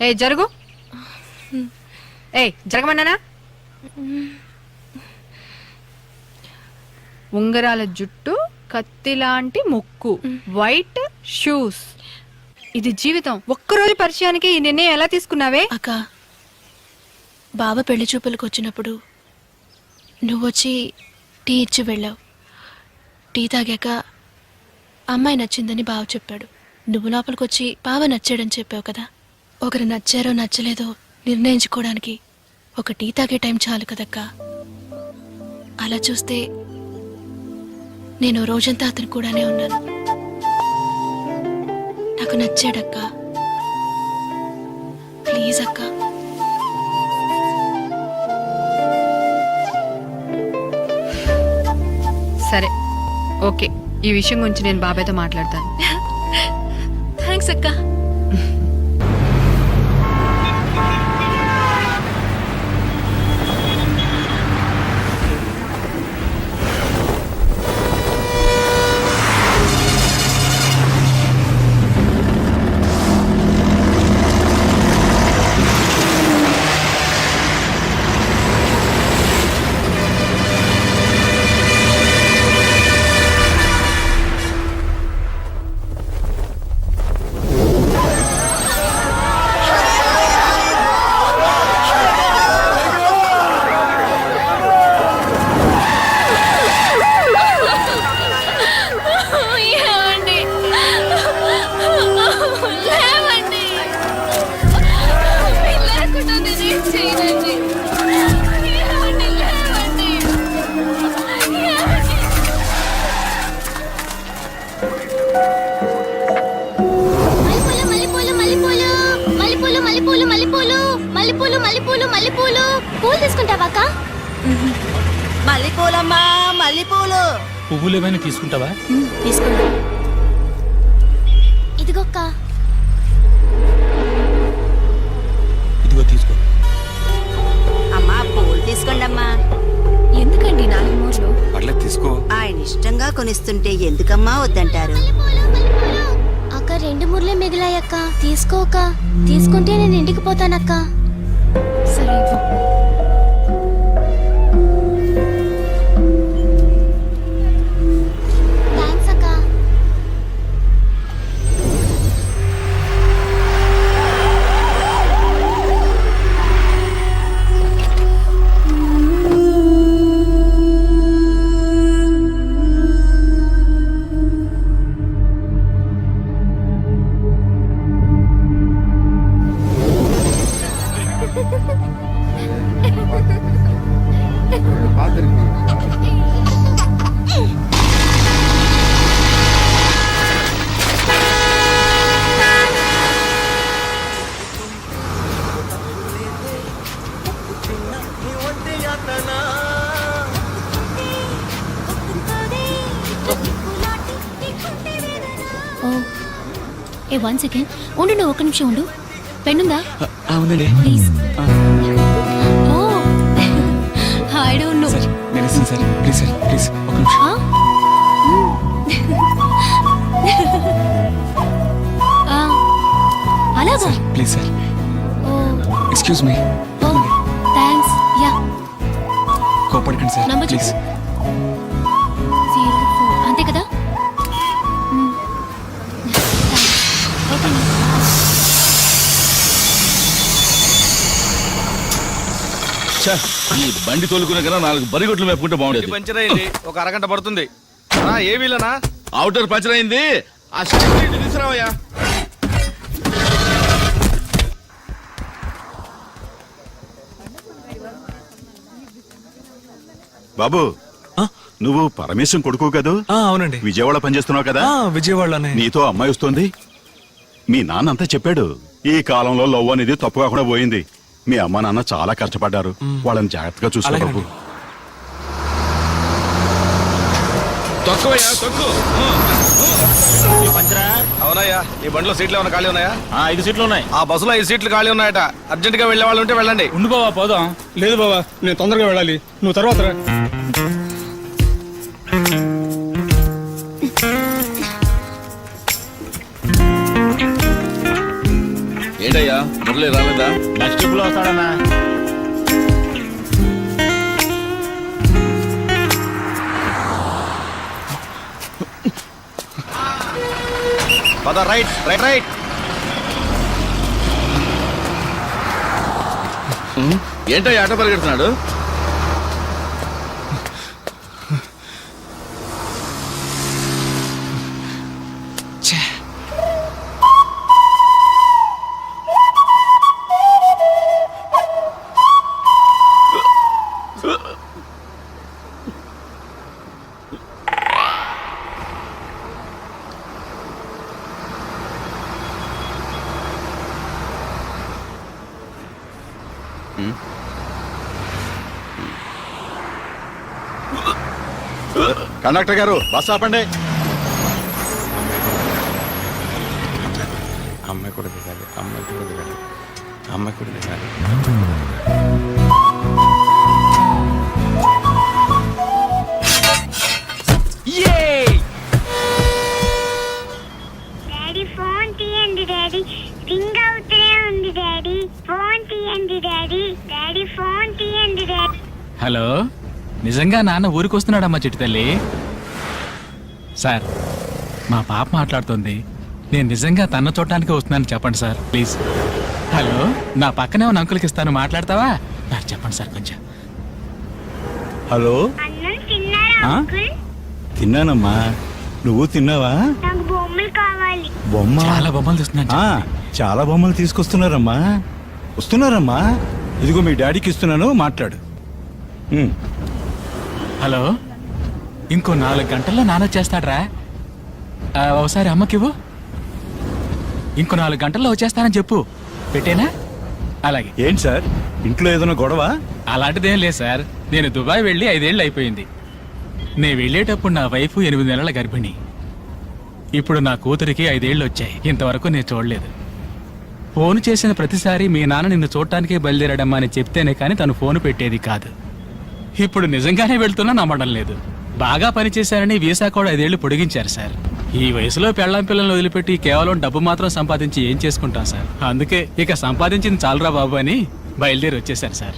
ఏ జరుగు. ఏ జరగమన్నానా? ఉంగరాల జుట్టు, కత్తిలాంటి ముక్కు, వైట్ షూస్. ఇది జీవితం. ఒక్కరోజు పరిచయానికి ఈ నిర్ణయం ఎలా తీసుకున్నావే? అక్క, బావ పెళ్లి చూపులకు వచ్చినప్పుడు నువ్వొచ్చి టీ ఇచ్చి వెళ్ళావు. టీ తాగాక అమ్మాయి నచ్చిందని బావ చెప్పాడు. నువ్వు లోపలికి వచ్చి బావ నచ్చాడని చెప్పావు కదా. ఒకరు నచ్చారో నచ్చలేదో నిర్ణయించుకోవడానికి ఒక టీ తాగే టైం చాలు కదక్కా. అలా చూస్తే నేను రోజంతా అతను కూడానే ఉన్నాను. నాకు నచ్చాడక్క. ప్లీజ్ అక్క. సరే, ఓకే. ఈ విషయం గురించి నేను బాబాయ్తో మాట్లాడతాను. థ్యాంక్స్ అక్క. పూలు తీసుకుంటావా? మల్లెపూలమ్మా, మల్లెపూలు. పువ్వులు ఏమైనా తీసుకుంటావా? తీసుకుంటా. ఇదిగోక్క. ఇదిగో తీసుకో. అమ్మా పూలు తీసుకోండి అమ్మా. ఎందుకండి 4 మూరలు? అట్లా తీసుకో. ఆయన ఇష్టంగా కొనిస్తుంటే ఎందుకమ్మా వద్దంటారు? అక్క 2 మూరలే మిగిలాయక్క. తీసుకోక. తీసుకుంటే నేను ఇంటికి పోతానక్క. సరే ఇవ్వు. థ్యాంక్స్ అక్క. ఏ 1 సెకండ్ ఉండు. నువ్వు 1 నిమిషం ఉండు. పెన్నుందా? అవునండి. Please. Oh I don't know. నేను ఇస్తాను సార్. ప్లీజ్ సార్, ప్లీజ్ ఒక నిమిషం. అలాగా? Please sir. Oh excuse me. Oh thanks. Yeah, కోపడకండి సార్, నంబర్ ప్లీజ్. 04 అంతే కదా? ఓకే. ఈ బండి తోలుకునే కన్నా 4 బరిగొట్లు మేపుకుంటే బాగుండేది. పంచర్ అయింది, ఒక అరగంట పడుతుంది. ఏ వీలనా? అవుటర్ పంచర్ అయింది. ఆ స్టీల్ తీసుకురావయ్యా. బాబు, నువ్వు పరమేశం కొడుకు కదూ? అవునండి. విజయవాడ పనిచేస్తున్నావు కదా? విజయవాడలోనే. నీతో అమ్మాయి వస్తుంది. మీ నాన్న అంతా చెప్పాడు. ఈ కాలంలో లవ్ అనేది తప్పు కాకుండా పోయింది. మీ అమ్మ నాన్న చాలా కష్టపడ్డారు. వాళ్ళని జాగ్రత్తగా చూసుకో బాబు. తక్కువయ్యా, తక్కువ. అవునయ్యా. ఈ బండిలో సీట్లు ఏమైనా ఖాళీ ఉన్నాయా? 5 సీట్లు ఉన్నాయి. ఆ బస్సులో 5 సీట్లు ఖాళీ ఉన్నాయట. అర్జెంట్ గా వెళ్లే వాళ్ళు ఉంటే వెళ్ళండి. ఉండు బావా, పోదాం. లేదు బాబా, నేను తొందరగా వెళ్ళాలి. నువ్వు తర్వాత రా. ఏంటయ్యా మురళి రాలేదా? నెక్స్ట్ ట్రిప్ లో వస్తాడన్నా. పద రైట్ రైట్ రైట్. ఏంటయ్యా ఆట పరిగెడుతున్నాడు? కండక్టర్ గారు బస్ ఆపండి. అమ్మాయి కూడా దిగాలి, అమ్మాయి కూడా దిగాలి, అమ్మాయి కూడా దిగాలి. డాడీ ఫోన్ తీయండి డాడీ, రింగ్ అవుతూనే ఉంది డాడీ. ఫోన్ తీయండి డాడీ, డాడీ ఫోన్ తీయండి డాడీ. హలో, నిజంగా నాన్న ఊరికి వస్తున్నాడమ్మా చిట్టి తల్లి. సార్, మా పాప మాట్లాడుతుంది. నేను నిజంగా తన చూడటానికి వస్తున్నాను చెప్పండి సార్ ప్లీజ్. హలో, నా పక్కనే ఉన్న అంకుల్కి ఇస్తాను, మాట్లాడతావా? నాకు చెప్పండి సార్ కొంచెం. హలో, అన్నం తిన్నారా అంకుల్? తిన్నానమ్మా. నువ్వు తిన్నావా? నాకు బొమ్మలు కావాలి. బొమ్మ? చాలా బొమ్మలు చూస్తున్నాను. చాలా బొమ్మలు తీసుకొస్తున్నారమ్మా. వస్తున్నారమ్మా. ఇదిగో మీ డాడీకి ఇస్తున్నాను, మాట్లాడు. హలో, ఇంకో 4 గంటల్లో నాన్న వచ్చేస్తాడ్రా. ఒకసారి అమ్మకివ్వు. ఇంకో 4 గంటల్లో వచ్చేస్తానని చెప్పు. పెట్టేనా? అలాగే. ఏంటి సార్, ఇంట్లో ఏదైనా గొడవ? అలాంటిదేం లేదు సార్. నేను దుబాయ్ వెళ్ళి 5 ఏళ్ళు అయిపోయింది. నేను వెళ్ళేటప్పుడు నా వైఫ్ 8 నెలల గర్భిణి. ఇప్పుడు నా కూతురికి 5 ఏళ్ళు వచ్చాయి. ఇంతవరకు నేను చూడలేదు. ఫోన్ చేసిన ప్రతిసారి మీ నాన్న నిన్ను చూడటానికే బయలుదేరాడమ్మా అని చెప్తేనే కానీ తను ఫోన్ పెట్టేది కాదు. ఇప్పుడు నిజంగానే వెళ్తున్నా నమ్మడం లేదు. బాగా పనిచేశారని వీసా కూడా 5 ఏళ్ళు పొడిగించారు సార్. ఈ వయసులో పెళ్ళాం పిల్లల్ని వదిలిపెట్టి కేవలం డబ్బు మాత్రం సంపాదించి ఏం చేసుకుంటాం సార్. అందుకే ఇక సంపాదించింది చాలురా బాబు అని బయలుదేరి వచ్చేసారు సార్.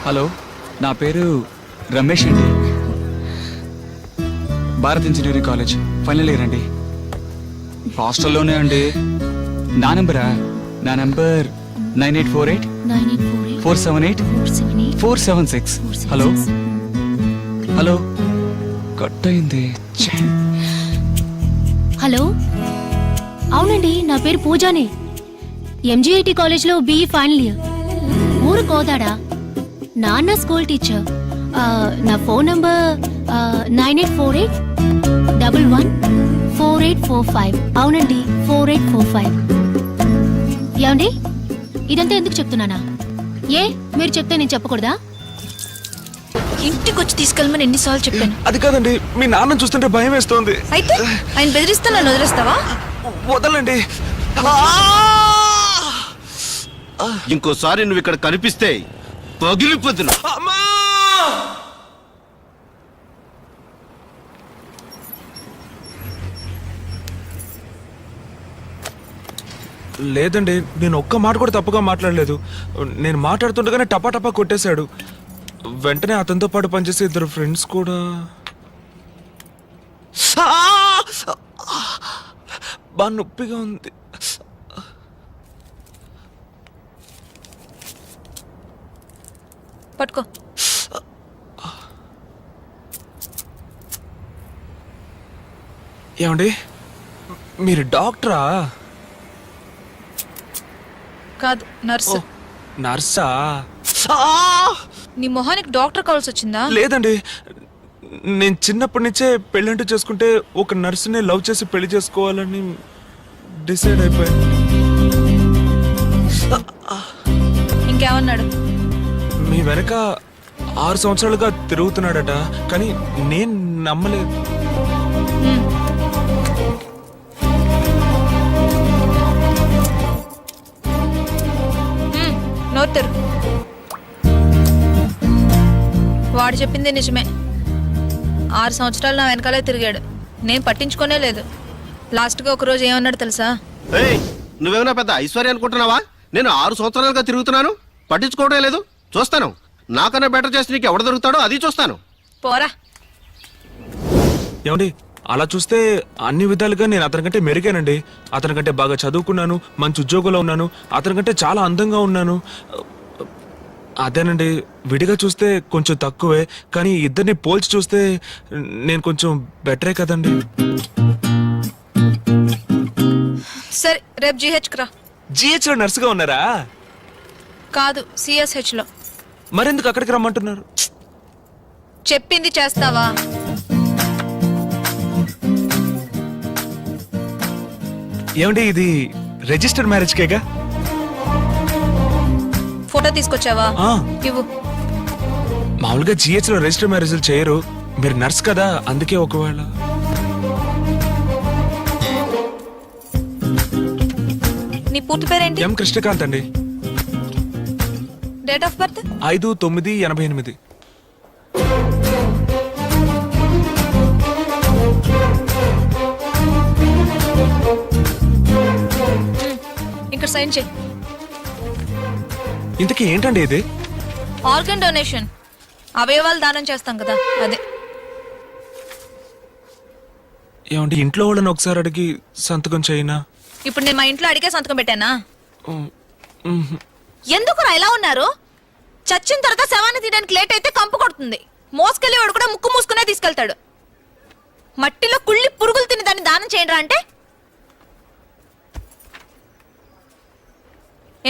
హలో, నా పేరు రమేష్ అండి. Bharat engineering college final year అండి. హాస్టల్లోనే అండి. నా నెంబరా? నా నెంబర్ 9848 478 476. హలో హలో, కట్ అయింది. హలో, అవునండి, నా పేరు పూజానే. ఎంజీఐటి కాలేజ్లో బీఈ ఫైనల్ ఇయర్. ఊరు కోదాడా. నాన్న స్కూల్ టీచర్. నా ఫోన్ నంబర్ 9848114845. అవునండి, 4845. ఏమండి, ఇదంతా ఎందుకు చెప్తున్నానా? ఏ మీరు చెప్తే నేను చెప్పకూడదా? ఇంటికి వచ్చి తీసుకెళ్ళమని ఎన్నిసార్లు చెప్పాను. అది కాదండి, మీ నాన్న చూస్తుంటే భయం వేస్తోంది. అయితే ఆయన బెదిరిస్తే నన్ను వదిలేస్తావా? వదలండి. ఇంకోసారి నువ్వు ఇక్కడ కనిపిస్తే పగిలిపోతున్నా. లేదండి, నేను ఒక్క మాట కూడా తప్పుగా మాట్లాడలేదు. నేను మాట్లాడుతుండగానే టపా టపా కొట్టేశాడు. వెంటనే అతనితో పాటు పనిచేసే 2 ఫ్రెండ్స్ కూడా. బాగా నొప్పిగా ఉంది. పట్టుకో. ఏమండి, మీరు డాక్టరా? కాదు, నర్సు. నర్సా? నీ మొహానికి డాక్టర్ కావాల్సి వచ్చిందా? లేదండి, నేను చిన్నప్పటి నుంచే పెళ్ళంటూ చేసుకుంటే ఒక నర్సుని లవ్ చేసి పెళ్లి చేసుకోవాలని డిసైడ్ అయిపోయాను. ఇంకేమన్నాడు? మీ వెనక 6 సంవత్సరాలుగా తిరుగుతున్నాడట, కానీ నేను నమ్మలేదు. నోరు. వాడు చెప్పింది నిజమే. 6 సంవత్సరాలు నా వెనకాలే తిరిగాడు. నేను పట్టించుకోనే లేదు. లాస్ట్గా ఒక రోజు ఏమన్నాడు తెలుసా? ఏయ్, నువ్వేమైనా పెద్ద ఐశ్వర్య అనుకుంటున్నావా? నేను 6 సంవత్సరాలుగా తిరుగుతున్నాను, పట్టించుకోవడం లేదు. చూస్తాను, నాకన్నా బెటర్ చేసి నీకు ఎవడు దొరుకుతాడో అది చూస్తాను. పోరా. ఏమండి, అలా చూస్తే అన్ని విధాలుగా నేను అతనికంటే మెరుగానండి. అతనికంటే బాగా చదువుకున్నాను, మంచి ఉద్యోగంలో ఉన్నాను, అతనికంటే చాలా అందంగా ఉన్నాను. అదేనండి, విడిగా చూస్తే కొంచెం తక్కువే, కానీ ఇద్దరిని పోల్చి చూస్తే నేను కొంచెం బెటరే కదండి. సరే, రేపు జీహెచ్కి రా. జిహెచ్ లో నర్సుగా ఉన్నారా? కాదు, సిఎస్హెచ్లో. మరెందుకు అక్కడికి రమ్మంటున్నారు? చెప్పింది చేస్తావా? ఏమండి, ఇది రిజిస్టర్డ్ మ్యారేజ్ కేగా? ఫోటో తీసుకొచ్చావా? ఆ. ఇవ్వు. మామూలుగా జిహెచ్ లో రిజిస్టర్ మ్యారేజ్లు చేయరు. మీరు నర్స్ కదా, అందుకే ఒకవేళ. నీ పూర్తి పేరేంటి? ఎం కృష్ణకాంత్ అండి. Date of birth? 5/9/88. ఇక్కడ సైన్ చేయి. ఇంతకీ ఏంటండి ఇది? ఆర్గన్ డొనేషన్, అవయవాలు దానం చేస్తాం కదా, అదే. ఏమండి, ఇంట్లో వాళ్ళని ఒకసారి అడిగి సంతకం చేయనా? ఇప్పుడు నేను మా ఇంట్లో అడిగే సంతకం పెట్టానా? ఎందుకురా ఇలా ఉన్నారు? చచ్చిన తర్వాత శవాన్ని తీయడానికి లేట్ అయితే కంపు కొడుతుంది. మోసుకెళ్ళి వాడు కూడా ముక్కు మూసుకునే తీసుకెళ్తాడు. మట్టిలో కుళ్ళి పురుగులు తిని దాన్ని దానం చేయండిరా అంటే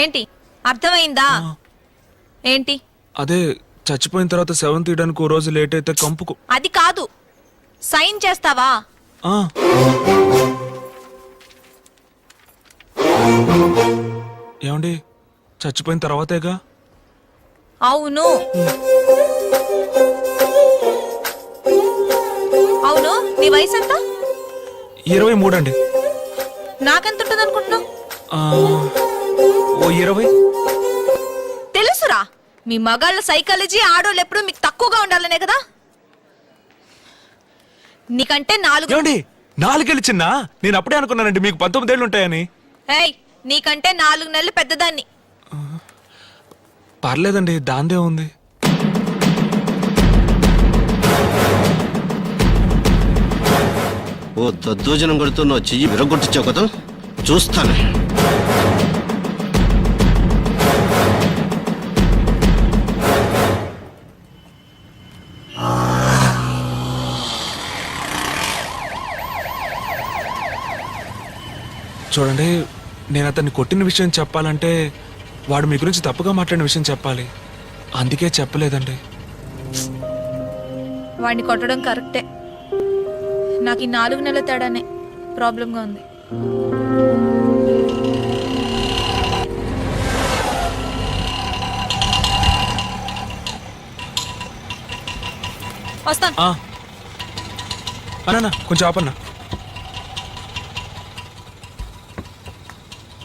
ఏంటి? అర్థమైందా? ఏంటి? అదే, చచ్చిపోయిన తర్వాత శవం తీయడానికి ఓ రోజు లేట్ అయితే కంపుకు. అది కాదు, సైన్ చేస్తావా? ఆ. ఏమండి, చచ్చిపోయిన తర్వాతేగా? అవును. అవును, నీ వయసు ఎంత? 23 అండి. నాకెంత ఉంటుంది అనుకుంటున్నావు? ఓ 20. తెలుసురా, మీ మగాళ్ళ సైకాలజీ ఆడోళ్ళు ఎప్పుడు మీకు తక్కువగా ఉండాలనే కదా. నీకంటే 4. ఏమండి, 4 ఏళ్ళు చిన్న? నేను అప్పుడే అనుకున్నానండి మీకు 19 ఏళ్ళు ఉంటాయని. ఏయ్, నీకంటే 4 నెలలు పెద్దదాన్ని. పర్లేదండి, దాందే ఉంది. ఓ దద్దోజనం కొడుతూ నువ్వు చెయ్యి విరగొట్టించావు కదా, చూస్తాను. చూడండి, నేను అతన్ని కొట్టిన విషయం చెప్పాలంటే వాడు మీ గురించి తప్పుగా మాట్లాడిన విషయం చెప్పాలి. అందుకే చెప్పలేదండి. వాడిని కొట్టడం కరెక్టే. నాకు ఈ 4 నెలల తేడానే ప్రాబ్లంగా ఉంది. వస్తాను. అన్నా, కొంచెం ఆపన్నా.